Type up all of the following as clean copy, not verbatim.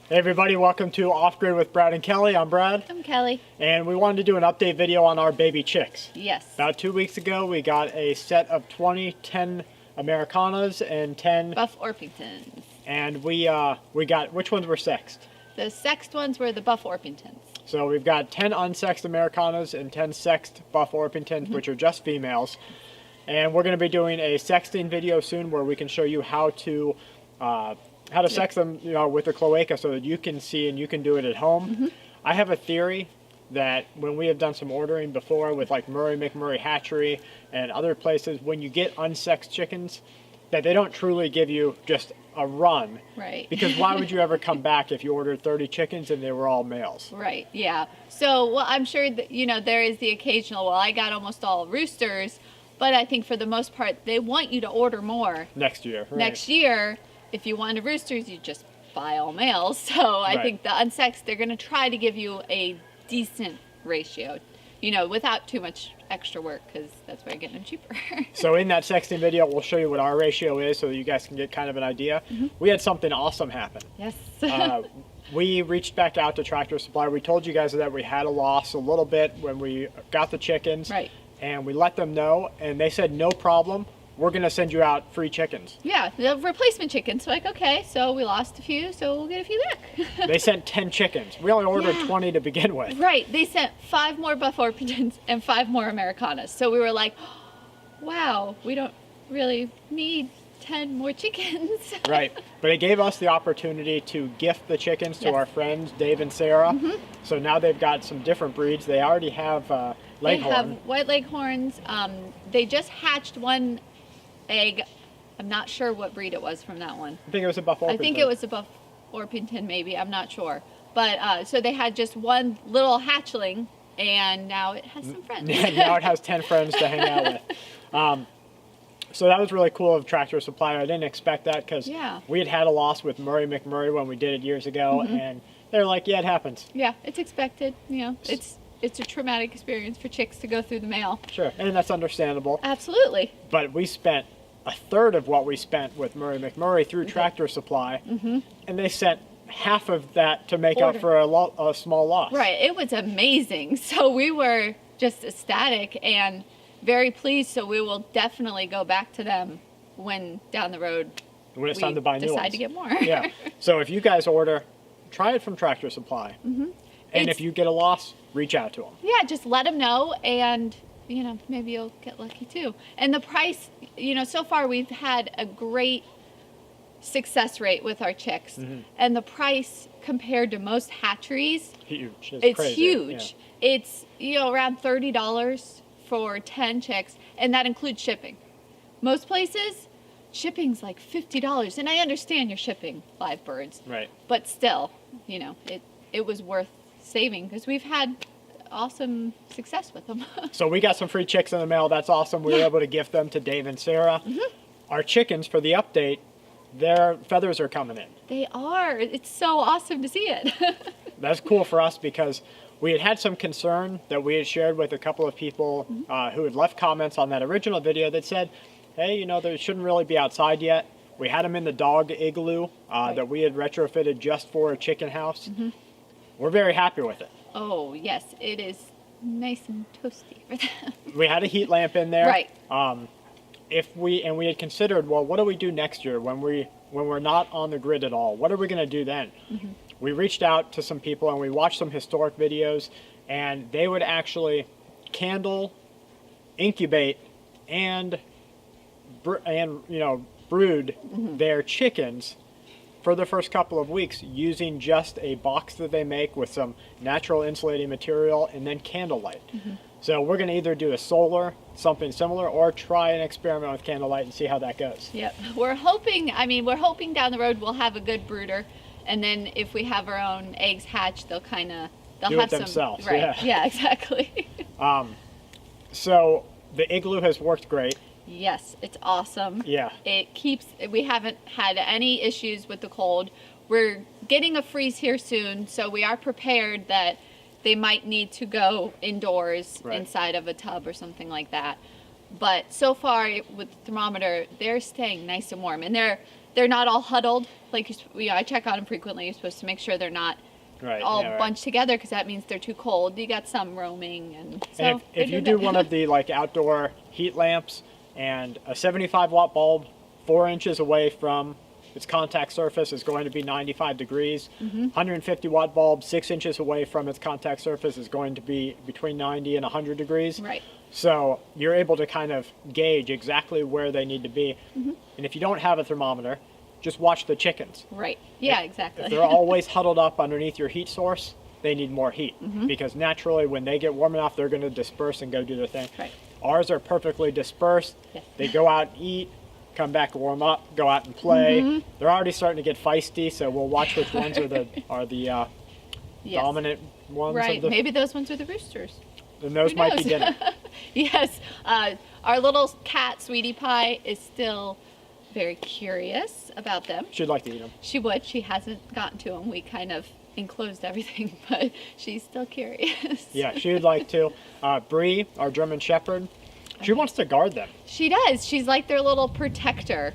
Hey everybody, welcome to Off Grid with Brad and Kelly. I'm Brad. I'm Kelly. And we wanted to do an update video on our baby chicks. Yes. About 2 weeks ago, we got a set of 10 Americanas and 10 Buff Orpingtons. And we got, which ones were sexed? The sexed ones were the Buff Orpingtons. So we've got 10 unsexed Americanas and 10 sexed Buff Orpingtons, which are just females. And we're going to be doing a sexting video soon where we can show you how to sex them, with the cloaca so that you can see and you can do it at home. I have a theory that when we have done some ordering before with like Murray McMurray Hatchery and other places, when you get unsexed chickens, that they don't truly give you just a run. Right. Because why would you ever come back if you ordered 30 chickens and they were all males? Right, yeah. So, well, I'm sure that, there is the occasional, well, I got almost all roosters, but I think for the most part, they want you to order more. Next year, right. Next year, if you wanted roosters, you just buy all males. So I think the unsexed, they're going to try to give you a decent ratio, without too much extra work, because that's why you're getting them cheaper. So in that sexting video, we'll show you what our ratio is so that you guys can get kind of an idea. We had something awesome happen. Yes. We reached back out to Tractor Supply. We told you guys that we had a loss a little bit when we got the chickens. Right. And we let them know, and they said, no problem. We're going to send you out free chickens. Yeah, the replacement chickens. So like, okay, so we lost a few, so we'll get a few back. They sent 10 chickens. We only ordered 20 to begin with. Right. They sent 5 more Buff Orpingtons and 5 more Americanas. So we were like, wow, we don't really need 10 more chickens. Right. But it gave us the opportunity to gift the chickens to our friends, Dayv and Sarah. So now they've got some different breeds. They already have Leghorn. They have White Leghorns. They just hatched one egg. I'm not sure what breed it was from that one. I think it was a Buff Orpington. I think it was a Buff Orpington, maybe. I'm not sure. But so they had just one little hatchling, and now it has some friends. Now it has 10 friends to hang out with. So that was really cool of Tractor Supply. I didn't expect that because we had a loss with Murray McMurray when we did it years ago, and they're like, yeah, it happens. Yeah, it's expected. It's a traumatic experience for chicks to go through the mail. Sure, and that's understandable. Absolutely. But we spent a third of what we spent with Murray McMurray through Tractor Supply, and they sent half of that to make up for a small loss. Right, it was amazing. So we were just ecstatic and very pleased, so we will definitely go back to them when down the road when it's time to buy new ones. Decide to get more. Yeah, so if you guys order, try it from Tractor Supply. And if you get a loss, reach out to them. Yeah, just let them know, and maybe you'll get lucky too. And the price, so far we've had a great success rate with our chicks, and the price compared to most hatcheries, it's crazy. Huge. Yeah. It's around $30 for 10 chicks, and that includes shipping. Most places, shipping's like $50, and I understand you're shipping live birds, right? But still, it was worth saving because we've had awesome success with them. So we got some free chicks in the mail. That's awesome. We were able to gift them to Dayv and Sarah. Our chickens, for the update, their feathers are coming in. They are. It's so awesome to see it. That's cool for us because we had some concern that we had shared with a couple of people who had left comments on that original video that said, hey, they shouldn't really be outside yet. We had them in the dog igloo that we had retrofitted just for a chicken house. We're very happy with it. Oh, yes. It is nice and toasty for them. We had a heat lamp in there. Right. We had considered, well, what do we do next year when we're not on the grid at all? What are we going to do then? We reached out to some people and we watched some historic videos, and they would actually candle, incubate, and brood their chickens for the first couple of weeks using just a box that they make with some natural insulating material and then candlelight. So we're going to either do a solar, something similar, or try an experiment with candlelight and see how that goes. Yep. We're hoping down the road we'll have a good brooder, and then if we have our own eggs hatched, they'll do have it themselves. Some, right. Yeah, exactly. So the igloo has worked great. Yes, it's awesome. Yeah. We haven't had any issues with the cold. We're getting a freeze here soon, so we are prepared that they might need to go indoors inside of a tub or something like that. But so far with the thermometer, they're staying nice and warm, and they're not all huddled. Like I check on them frequently. You're supposed to make sure they're not all bunched together, because that means they're too cold. You got some roaming, and so and if you do one of the like outdoor heat lamps and a 75-watt bulb 4 inches away from its contact surface is going to be 95 degrees. 150-watt bulb 6 inches away from its contact surface is going to be between 90 and 100 degrees. Right. So you're able to kind of gauge exactly where they need to be. And if you don't have a thermometer, just watch the chickens. Right. Yeah, exactly. If they're always huddled up underneath your heat source, they need more heat, because naturally when they get warm enough, they're going to disperse and go do their thing. Right. Ours are perfectly dispersed. Yes. They go out and eat, come back, warm up, go out and play. They're already starting to get feisty, so we'll watch which ones are the Yes. dominant ones. Right. Maybe those ones are the roosters. And those Who might be knows? dinner. Yes. Our little cat, Sweetie Pie, is still very curious about them. She'd like to eat them. She would. She hasn't gotten to them. We kind of enclosed everything, but she's still curious. Yeah, she would like to. Bree, our German Shepherd, she wants to guard them. She does. She's like their little protector.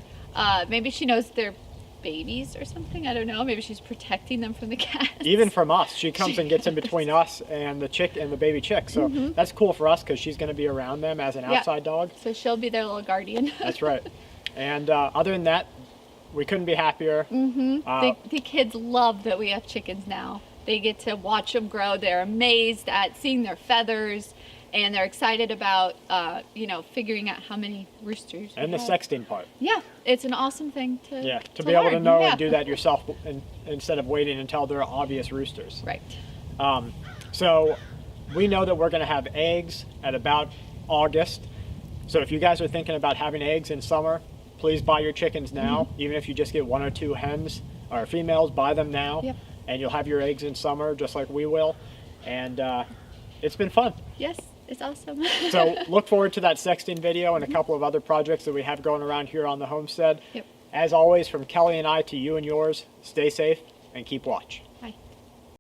Maybe she knows they're babies or something. I don't know. Maybe she's protecting them from the cats. Even from us. She comes and gets in between us and the chick and the baby chick. So that's cool for us, because she's going to be around them as an outside dog. So she'll be their little guardian. That's right. And other than that, we couldn't be happier. The kids love that we have chickens now. They get to watch them grow. They're amazed at seeing their feathers, and they're excited about, figuring out how many roosters. And the sexting part. Yeah, it's an awesome thing to to be able to know learn. and do that yourself instead of waiting until they're obvious roosters. Right. So we know that we're going to have eggs at about August. So if you guys are thinking about having eggs in summer, please buy your chickens now. Even if you just get 1 or 2 hens or females, buy them now. Yep. And you'll have your eggs in summer just like we will. And it's been fun. Yes, it's awesome. So look forward to that sexting video and a couple of other projects that we have going around here on the homestead. Yep. As always, from Kelley and I to you and yours, stay safe and keep watch.